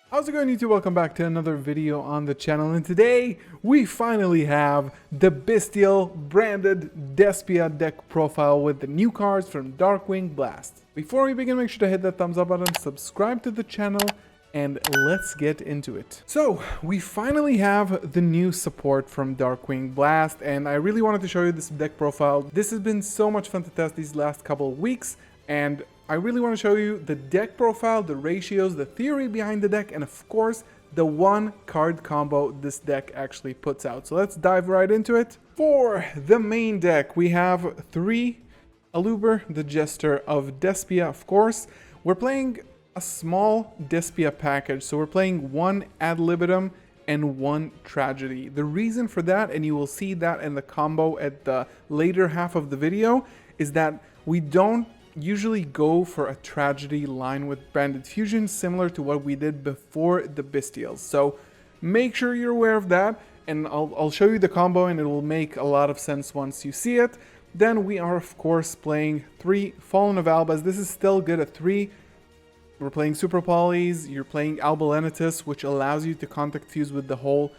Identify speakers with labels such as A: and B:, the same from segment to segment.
A: How's it going, YouTube? Welcome back to another video on the channel, and today we finally have the Bystial branded Despia deck profile with the new cards from Darkwing Blast. Before we begin, make sure to hit that thumbs up button, subscribe to the channel, and let's get into it. So we finally have the new support from Darkwing Blast, and I really wanted to show you this deck profile. This has been so much fun to test these last couple of weeks, and I really want to show you the deck profile, the ratios, the theory behind the deck, and of course, the one card combo this deck actually puts out. So let's dive right into it. For the main deck, we have 3 Aluber, the Jester of Despia, of course. We're playing a small Despia package, so we're playing 1 Ad Libitum and 1 Tragedy. The reason for that, and you will see that in the combo at the later half of the video, is that we don't usually go for a Tragedy line with Branded Fusion, similar to what we did before the Bystials. So make sure you're aware of that, and I'll show you the combo and it will make a lot of sense once you see it. Then we are of course playing 3 Fallen of Albas. This is still good at 3. We're playing Super Polys, you're playing Albalenitus, which allows you to contact fuse with the whole,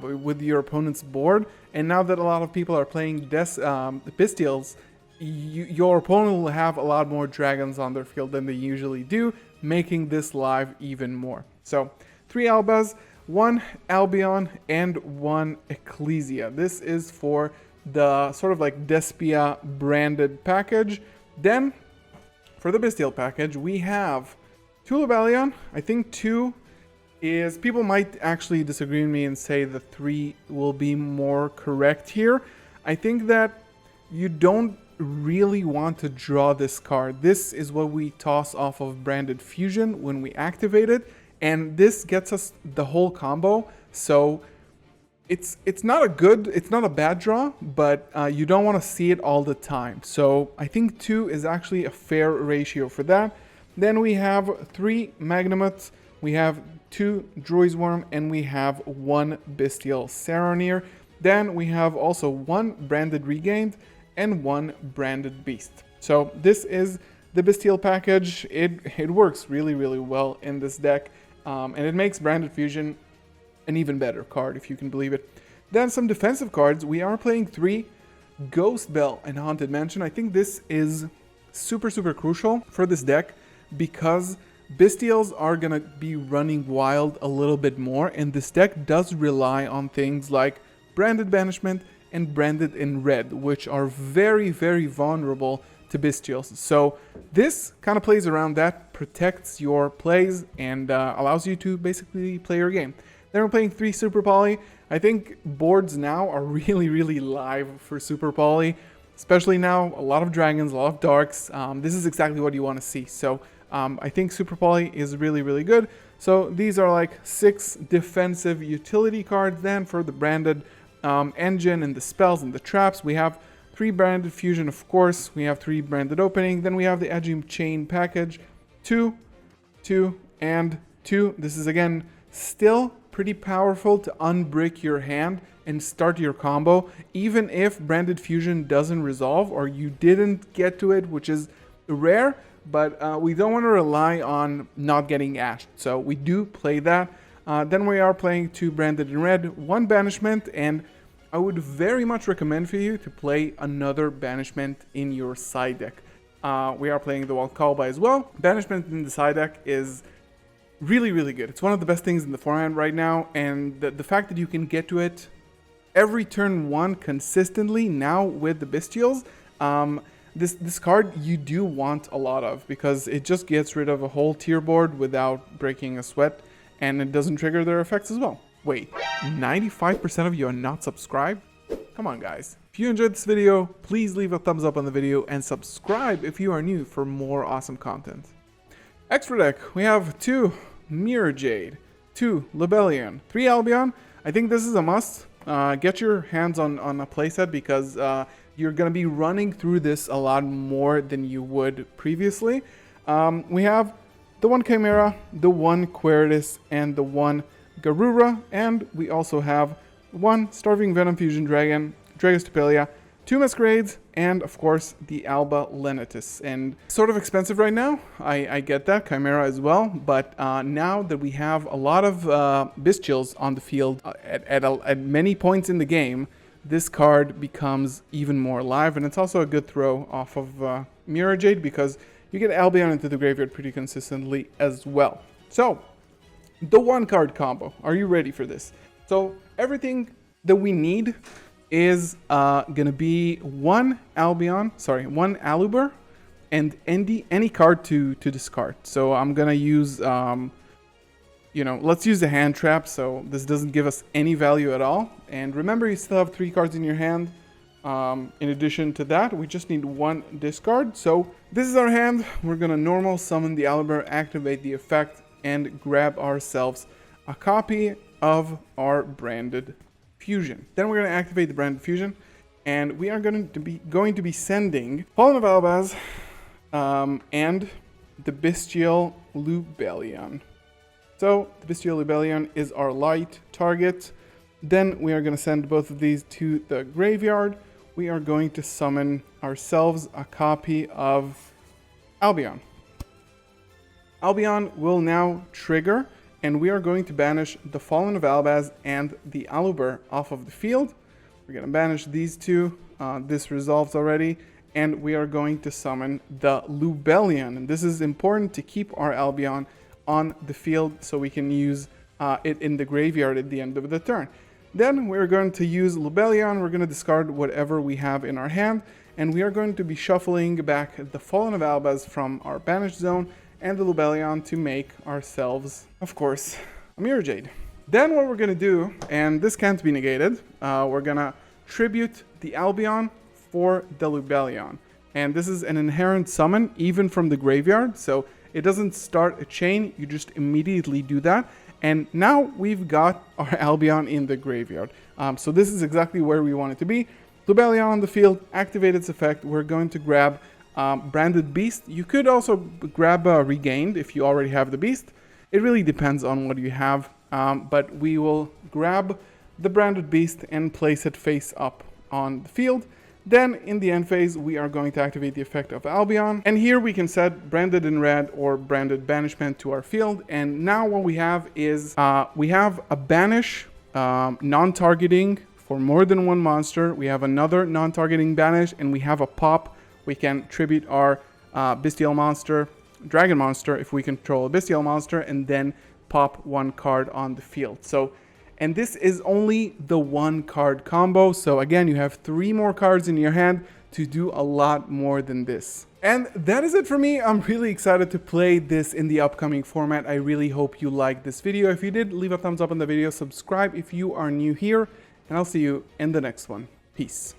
A: with your opponent's board. And now that a lot of people are playing Bystials, your opponent will have a lot more dragons on their field than they usually do, making this live even more. So 3 Albas, 1 Albion, and 1 Ecclesia. This is for the sort of like Despia branded package. Then for the Bystial package, we have 2 Lebellion. I think 2 is, people might actually disagree with me and say the 3 will be more correct here. I think that you don't really want to draw this card. This is what we toss off of Branded Fusion when we activate it, and this gets us the whole combo. So it's not a bad draw, but you don't want to see it all the time. So I think 2 is actually a fair ratio for that. Then we have 3 Magnemut, we have 2 Droidsworm, and we have 1 Bystial Saronir. Then we have also 1 Branded Regained and 1 Branded Beast. So this is the Bystial package. It works really well in this deck, and it makes Branded Fusion an even better card, if you can believe it. Then some defensive cards. We are playing 3 Ghost Bell and Haunted Mansion. I think this is super crucial for this deck because Bystials are gonna be running wild a little bit more, and this deck does rely on things like Branded Banishment and Branded in Red, which are very vulnerable to Bystials. So this kind of plays around that, protects your plays, and allows you to basically play your game. Then we're playing 3 Super Poly. I think boards now are really live for Super Poly, especially now, a lot of dragons, a lot of darks. This is exactly what you want to see. So I think Super Poly is really good. So these are like 6 defensive utility cards. Then for the branded engine and the spells and the traps, we have 3 Branded Fusion, of course. We have 3 Branded Opening. Then we have the Edgy Chain package, 2, 2, and 2. This is again still pretty powerful to unbrick your hand and start your combo, even if Branded Fusion doesn't resolve or you didn't get to it, which is rare, but we don't want to rely on not getting ashed. So we do play that. Then we are playing 2 Branded in Red, 1 Banishment, and I would very much recommend for you to play another Banishment in your side deck. We are playing the Wild Callby as well. Banishment in the side deck is really good. It's one of the best things in the forehand right now, and the fact that you can get to it every turn 1 consistently now with the Bystials, this card you do want a lot of, because it just gets rid of a whole tier board without breaking a sweat, and it doesn't trigger their effects as well. Wait, 95% of you are not subscribed? Come on, guys. If you enjoyed this video, please leave a thumbs up on the video and subscribe if you are new for more awesome content. Extra deck, we have 2 Mirror Jade, 2 Lebellion, 3 Albion. I think this is a must. Get your hands on a playset, because you're going to be running through this a lot more than you would previously. We have the 1 Chimera, the 1 Queritus, and the 1 Garura, and we also have 1 Starving Venom Fusion Dragon, Dragostapelia, 2 Masquerades, and of course the Alba Lenitus. And sort of expensive right now, I get that, Chimera as well, but now that we have a lot of Bystials on the field at many points in the game, this card becomes even more alive, and it's also a good throw off of Mirror Jade because you get Albion into the graveyard pretty consistently as well. So, the one card combo. Are you ready for this? So, everything that we need is gonna be one Aluber and any card to discard. So I'm gonna use let's use the hand trap, so this doesn't give us any value at all. And remember, you still have 3 cards in your hand. In addition to that, we just need 1 discard. So this is our hand. We're gonna normal summon the Aluber, activate the effect, and grab ourselves a copy of our branded fusion. Then we're gonna activate the branded fusion, and we are going to be sending Fallen of Albaz and the Bystial Lubellion. So the Bystial Lubellion is our light target. Then we are going to send both of these to the graveyard. We are going to summon ourselves a copy of Albion. Albion will now trigger, and we are going to banish the Fallen of Albaz and the Aluber off of the field. We're going to banish these two. This resolves already. And we are going to summon the Lubellion. And this is important to keep our Albion on the field so we can use it in the graveyard at the end of the turn. Then we're going to use Lubellion. We're going to discard whatever we have in our hand, and we are going to be shuffling back the Fallen of Albaz from our banished zone and the Lubellion to make ourselves, of course, a Mirror Jade. Then what we're going to do, and this can't be negated, we're going to tribute the Albion for the Lubellion. And this is an inherent summon even from the graveyard, so it doesn't start a chain, you just immediately do that. And now we've got our Albion in the graveyard. So this is exactly where we want it to be. Lubellion on the field, activate its effect. We're going to grab Branded Beast. You could also grab Regained if you already have the Beast. It really depends on what you have. But we will grab the Branded Beast and place it face up on the field. Then in the end phase, we are going to activate the effect of Albion. And here we can set Branded in Red or Branded Banishment to our field. And now what we have is, we have a Banish non-targeting for more than one monster. We have another non-targeting Banish, and we have a Pop. We can tribute our Bystial monster, Dragon monster, if we control a Bystial monster, and then pop 1 card on the field. And this is only the 1 card combo. So again, you have 3 more cards in your hand to do a lot more than this. And that is it for me. I'm really excited to play this in the upcoming format. I really hope you liked this video. If you did, leave a thumbs up on the video, subscribe if you are new here, and I'll see you in the next one. Peace.